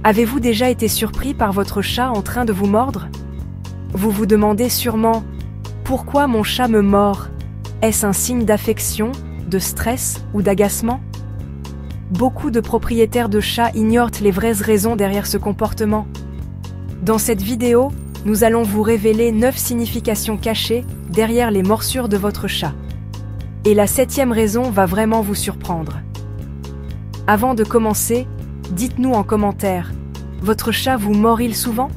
Avez-vous déjà été surpris par votre chat en train de vous mordre? Vous vous demandez sûrement « Pourquoi mon chat me mord? Est-ce un signe d'affection, de stress ou d'agacement ?» Beaucoup de propriétaires de chats ignorent les vraies raisons derrière ce comportement. Dans cette vidéo, nous allons vous révéler 9 significations cachées derrière les morsures de votre chat. Et la 7e raison va vraiment vous surprendre. Avant de commencer, dites-nous en commentaire, votre chat vous mord-il souvent?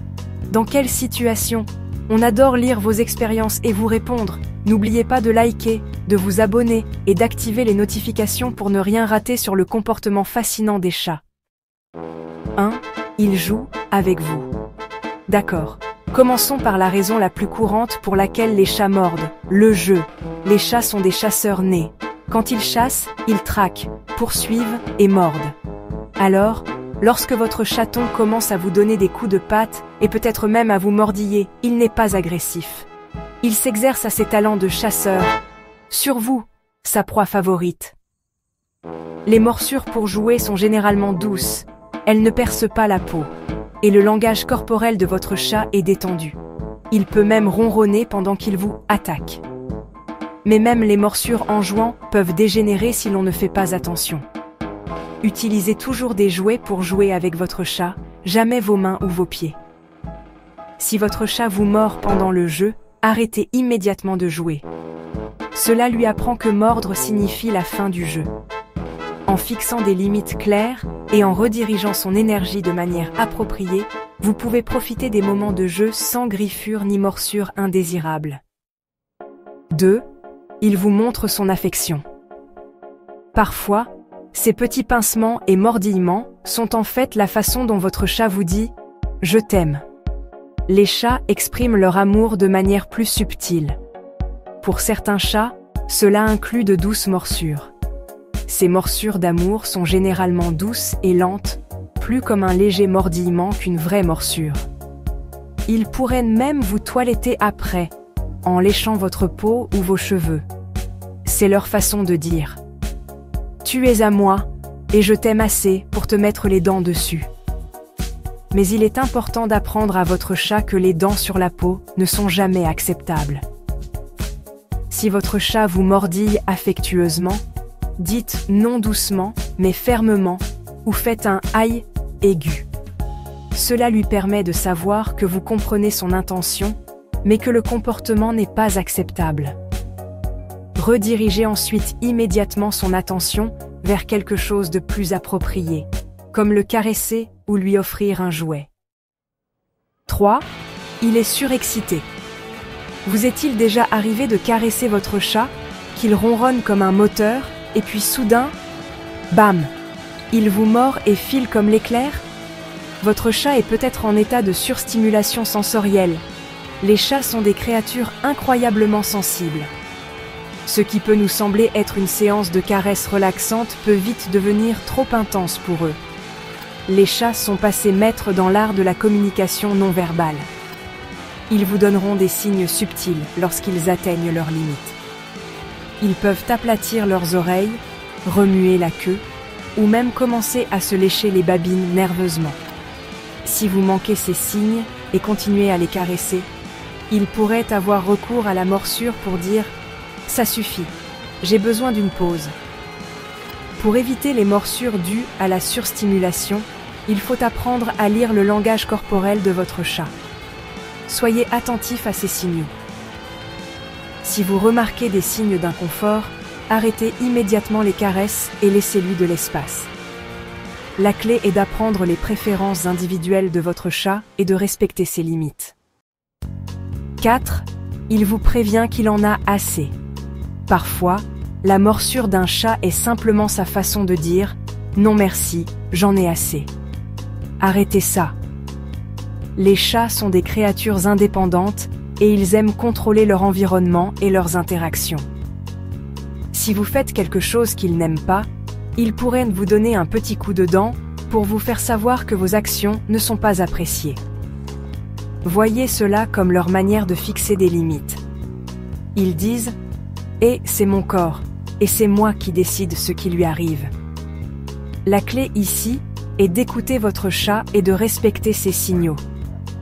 Dans quelle situation? On adore lire vos expériences et vous répondre. N'oubliez pas de liker, de vous abonner et d'activer les notifications pour ne rien rater sur le comportement fascinant des chats. 1. Ils jouent avec vous. D'accord. Commençons par la raison la plus courante pour laquelle les chats mordent, le jeu. Les chats sont des chasseurs nés. Quand ils chassent, ils traquent, poursuivent et mordent. Alors, lorsque votre chaton commence à vous donner des coups de patte et peut-être même à vous mordiller, il n'est pas agressif. Il s'exerce à ses talents de chasseur. Sur vous, sa proie favorite. Les morsures pour jouer sont généralement douces. Elles ne percent pas la peau. Et le langage corporel de votre chat est détendu. Il peut même ronronner pendant qu'il vous attaque. Mais même les morsures en jouant peuvent dégénérer si l'on ne fait pas attention. Utilisez toujours des jouets pour jouer avec votre chat, jamais vos mains ou vos pieds. Si votre chat vous mord pendant le jeu, arrêtez immédiatement de jouer. Cela lui apprend que mordre signifie la fin du jeu. En fixant des limites claires et en redirigeant son énergie de manière appropriée, vous pouvez profiter des moments de jeu sans griffures ni morsures indésirables. 2. Il vous montre son affection. Parfois, ces petits pincements et mordillements sont en fait la façon dont votre chat vous dit « Je t'aime ». Les chats expriment leur amour de manière plus subtile. Pour certains chats, cela inclut de douces morsures. Ces morsures d'amour sont généralement douces et lentes, plus comme un léger mordillement qu'une vraie morsure. Ils pourraient même vous toiletter après, en léchant votre peau ou vos cheveux. C'est leur façon de dire « Tu es à moi, et je t'aime assez pour te mettre les dents dessus ». Mais il est important d'apprendre à votre chat que les dents sur la peau ne sont jamais acceptables. Si votre chat vous mordille affectueusement, dites non doucement, mais fermement, ou faites un « aïe » aigu. Cela lui permet de savoir que vous comprenez son intention, mais que le comportement n'est pas acceptable. Redirigez ensuite immédiatement son attention vers quelque chose de plus approprié, comme le caresser ou lui offrir un jouet. 3. Il est surexcité. Vous est-il déjà arrivé de caresser votre chat, qu'il ronronne comme un moteur, et puis soudain, bam, il vous mord et file comme l'éclair? Votre chat est peut-être en état de surstimulation sensorielle. Les chats sont des créatures incroyablement sensibles. Ce qui peut nous sembler être une séance de caresses relaxantes peut vite devenir trop intense pour eux. Les chats sont passés maîtres dans l'art de la communication non verbale. Ils vous donneront des signes subtils lorsqu'ils atteignent leurs limites. Ils peuvent aplatir leurs oreilles, remuer la queue, ou même commencer à se lécher les babines nerveusement. Si vous manquez ces signes et continuez à les caresser, ils pourraient avoir recours à la morsure pour dire « Ça suffit, j'ai besoin d'une pause ». Pour éviter les morsures dues à la surstimulation, il faut apprendre à lire le langage corporel de votre chat. Soyez attentif à ces signaux. Si vous remarquez des signes d'inconfort, arrêtez immédiatement les caresses et laissez-lui de l'espace. La clé est d'apprendre les préférences individuelles de votre chat et de respecter ses limites. 4. Il vous prévient qu'il en a assez. Parfois, la morsure d'un chat est simplement sa façon de dire « Non merci, j'en ai assez ». Arrêtez ça. Les chats sont des créatures indépendantes et ils aiment contrôler leur environnement et leurs interactions. Si vous faites quelque chose qu'ils n'aiment pas, ils pourraient vous donner un petit coup de dent pour vous faire savoir que vos actions ne sont pas appréciées. Voyez cela comme leur manière de fixer des limites. Ils disent « Et c'est mon corps, et c'est moi qui décide ce qui lui arrive ». La clé ici est d'écouter votre chat et de respecter ses signaux.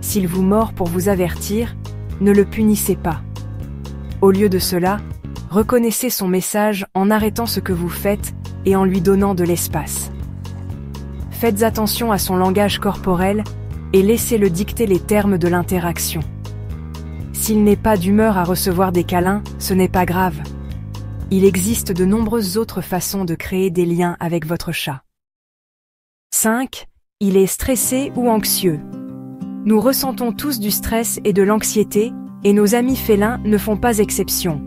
S'il vous mord pour vous avertir, ne le punissez pas. Au lieu de cela, reconnaissez son message en arrêtant ce que vous faites et en lui donnant de l'espace. Faites attention à son langage corporel et laissez-le dicter les termes de l'interaction. S'il n'est pas d'humeur à recevoir des câlins, ce n'est pas grave. Il existe de nombreuses autres façons de créer des liens avec votre chat. 5. Il est stressé ou anxieux. Nous ressentons tous du stress et de l'anxiété, et nos amis félins ne font pas exception.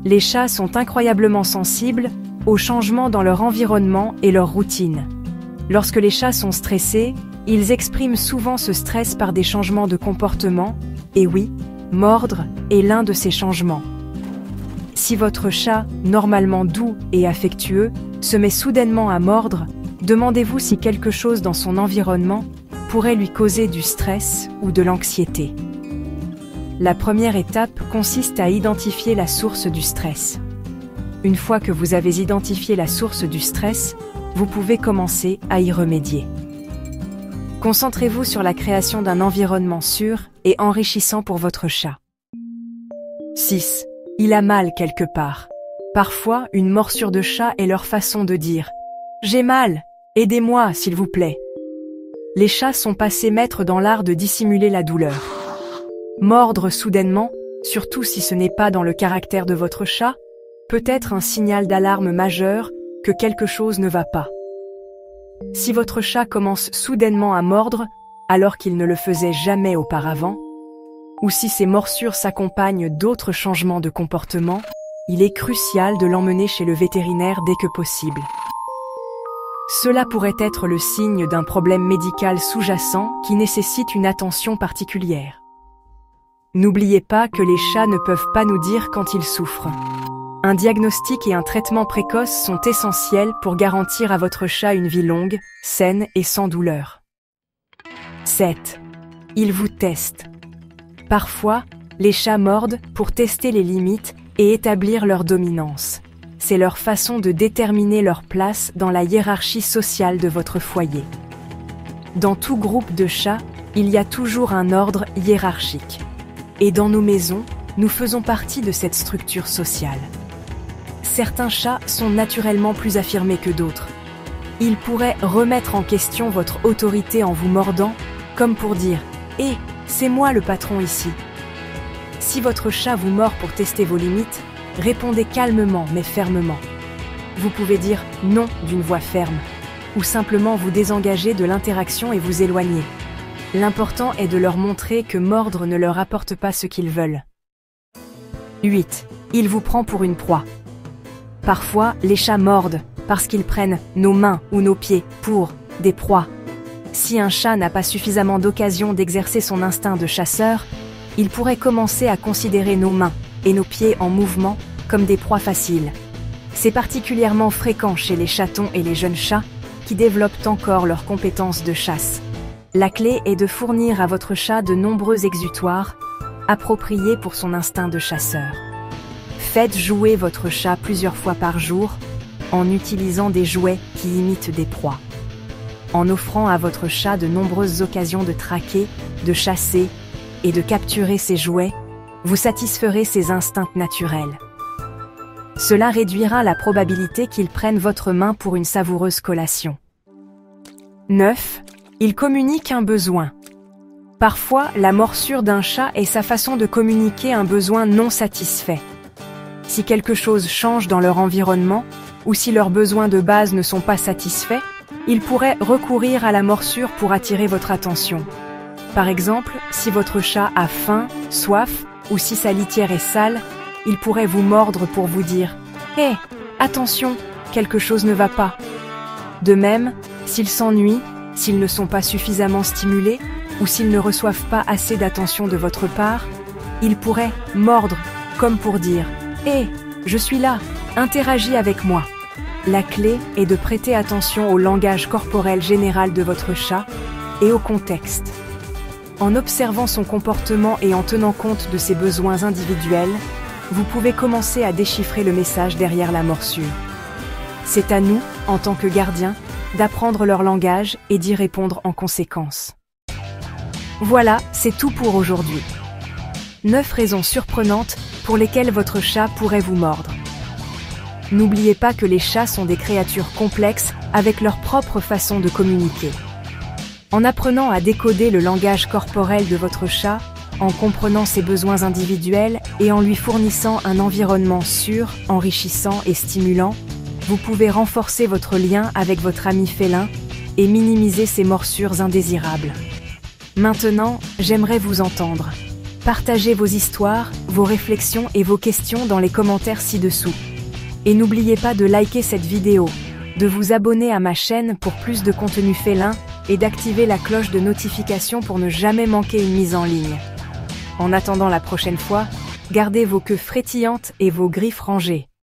Les chats sont incroyablement sensibles aux changements dans leur environnement et leur routine. Lorsque les chats sont stressés, ils expriment souvent ce stress par des changements de comportement, et oui, mordre est l'un de ces changements. Si votre chat, normalement doux et affectueux, se met soudainement à mordre, demandez-vous si quelque chose dans son environnement pourrait lui causer du stress ou de l'anxiété. La première étape consiste à identifier la source du stress. Une fois que vous avez identifié la source du stress, vous pouvez commencer à y remédier. Concentrez-vous sur la création d'un environnement sûr et enrichissant pour votre chat. 6. Il a mal quelque part. Parfois, une morsure de chat est leur façon de dire « J'ai mal, aidez-moi, s'il vous plaît ». Les chats sont passés maîtres dans l'art de dissimuler la douleur. Mordre soudainement, surtout si ce n'est pas dans le caractère de votre chat, peut être un signal d'alarme majeur que quelque chose ne va pas. Si votre chat commence soudainement à mordre, alors qu'il ne le faisait jamais auparavant, ou si ces morsures s'accompagnent d'autres changements de comportement, il est crucial de l'emmener chez le vétérinaire dès que possible. Cela pourrait être le signe d'un problème médical sous-jacent qui nécessite une attention particulière. N'oubliez pas que les chats ne peuvent pas nous dire quand ils souffrent. Un diagnostic et un traitement précoce sont essentiels pour garantir à votre chat une vie longue, saine et sans douleur. 7. Ils vous testent. Parfois, les chats mordent pour tester les limites et établir leur dominance. C'est leur façon de déterminer leur place dans la hiérarchie sociale de votre foyer. Dans tout groupe de chats, il y a toujours un ordre hiérarchique. Et dans nos maisons, nous faisons partie de cette structure sociale. Certains chats sont naturellement plus affirmés que d'autres. Ils pourraient remettre en question votre autorité en vous mordant, comme pour dire « Hé, c'est moi le patron ici ». Si votre chat vous mord pour tester vos limites, répondez calmement mais fermement. Vous pouvez dire « non » d'une voix ferme, ou simplement vous désengager de l'interaction et vous éloigner. L'important est de leur montrer que mordre ne leur apporte pas ce qu'ils veulent. 8. Il vous prend pour une proie. Parfois, les chats mordent parce qu'ils prennent nos mains ou nos pieds pour des proies. Si un chat n'a pas suffisamment d'occasion d'exercer son instinct de chasseur, il pourrait commencer à considérer nos mains et nos pieds en mouvement comme des proies faciles. C'est particulièrement fréquent chez les chatons et les jeunes chats qui développent encore leurs compétences de chasse. La clé est de fournir à votre chat de nombreux exutoires appropriés pour son instinct de chasseur. Faites jouer votre chat plusieurs fois par jour en utilisant des jouets qui imitent des proies. En offrant à votre chat de nombreuses occasions de traquer, de chasser et de capturer ses jouets, vous satisferez ses instincts naturels. Cela réduira la probabilité qu'il prenne votre main pour une savoureuse collation. 9. Il communique un besoin. Parfois, la morsure d'un chat est sa façon de communiquer un besoin non satisfait. Si quelque chose change dans leur environnement, ou si leurs besoins de base ne sont pas satisfaits, ils pourraient recourir à la morsure pour attirer votre attention. Par exemple, si votre chat a faim, soif, ou si sa litière est sale, il pourrait vous mordre pour vous dire « Hé, attention, quelque chose ne va pas ». De même, s'ils s'ennuient, s'ils ne sont pas suffisamment stimulés, ou s'ils ne reçoivent pas assez d'attention de votre part, ils pourraient mordre, comme pour dire « Hé, je suis là, interagis avec moi ». La clé est de prêter attention au langage corporel général de votre chat et au contexte. En observant son comportement et en tenant compte de ses besoins individuels, vous pouvez commencer à déchiffrer le message derrière la morsure. C'est à nous, en tant que gardiens, d'apprendre leur langage et d'y répondre en conséquence. Voilà, c'est tout pour aujourd'hui. 9 raisons surprenantes pour lesquelles votre chat pourrait vous mordre. N'oubliez pas que les chats sont des créatures complexes avec leur propre façon de communiquer. En apprenant à décoder le langage corporel de votre chat, en comprenant ses besoins individuels et en lui fournissant un environnement sûr, enrichissant et stimulant, vous pouvez renforcer votre lien avec votre ami félin et minimiser ses morsures indésirables. Maintenant, j'aimerais vous entendre. Partagez vos histoires, vos réflexions et vos questions dans les commentaires ci-dessous. Et n'oubliez pas de liker cette vidéo, de vous abonner à ma chaîne pour plus de contenu félin et d'activer la cloche de notification pour ne jamais manquer une mise en ligne. En attendant la prochaine fois, gardez vos queues frétillantes et vos griffes rangées.